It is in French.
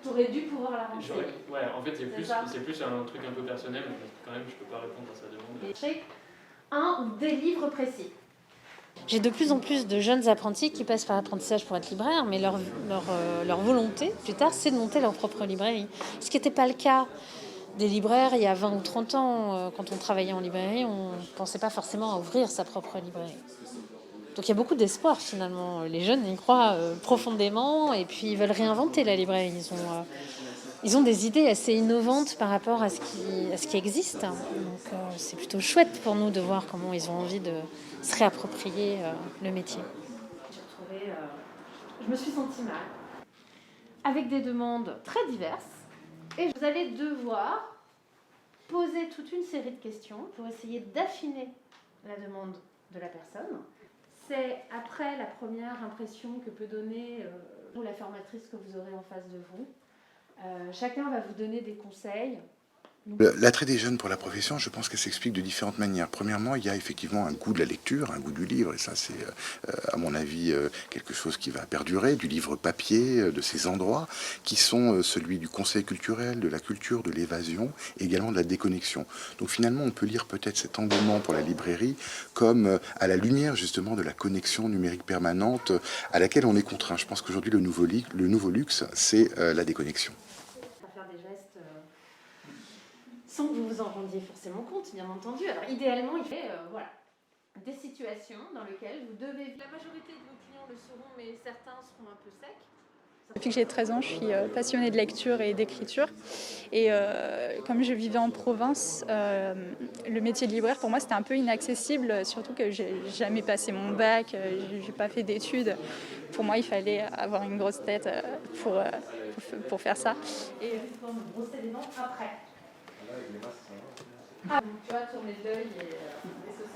tu aurais dû pouvoir la renseigner. Ouais, en fait, c'est plus un truc un peu personnel, mais quand même, je peux pas répondre à sa demande. Un ou des livres précis. J'ai de plus en plus de jeunes apprentis qui passent par l'apprentissage pour être libraires, mais leur volonté, plus tard, c'est de monter leur propre librairie. Ce qui n'était pas le cas des libraires il y a 20 ou 30 ans. Quand on travaillait en librairie, on ne pensait pas forcément à ouvrir sa propre librairie. Donc il y a beaucoup d'espoir finalement. Les jeunes y croient profondément et puis ils veulent réinventer la librairie. Ils ont des idées assez innovantes par rapport à ce qui existe. Donc c'est plutôt chouette pour nous de voir comment ils ont envie de se réapproprier le métier. Je me suis sentie mal, avec des demandes très diverses, et vous allez devoir poser toute une série de questions pour essayer d'affiner la demande de la personne. C'est après la première impression que peut donner la formatrice que vous aurez en face de vous. Chacun va vous donner des conseils. L'attrait des jeunes pour la profession, je pense qu'elle s'explique de différentes manières. Premièrement, il y a effectivement un goût de la lecture, un goût du livre, et ça c'est à mon avis quelque chose qui va perdurer, du livre papier, de ces endroits qui sont celui du conseil culturel, de la culture, de l'évasion, et également de la déconnexion. Donc finalement, on peut lire peut-être cet engouement pour la librairie comme à la lumière justement de la connexion numérique permanente à laquelle on est contraint. Je pense qu'aujourd'hui le nouveau luxe, c'est la déconnexion. Faire des gestes sans que vous vous en rendiez forcément compte, bien entendu. Alors idéalement, il fait des situations dans lesquelles vous devez... La majorité de vos clients le seront, mais certains seront un peu secs. Depuis que j'ai 13 ans, je suis passionnée de lecture et d'écriture. Et comme je vivais en province, le métier de libraire, pour moi, c'était un peu inaccessible, surtout que j'ai jamais passé mon bac, j'ai pas fait d'études. Pour moi, il fallait avoir une grosse tête pour faire ça. Et me brosser les dents après. Ah, donc tu vois, tourner l'œil et ceci.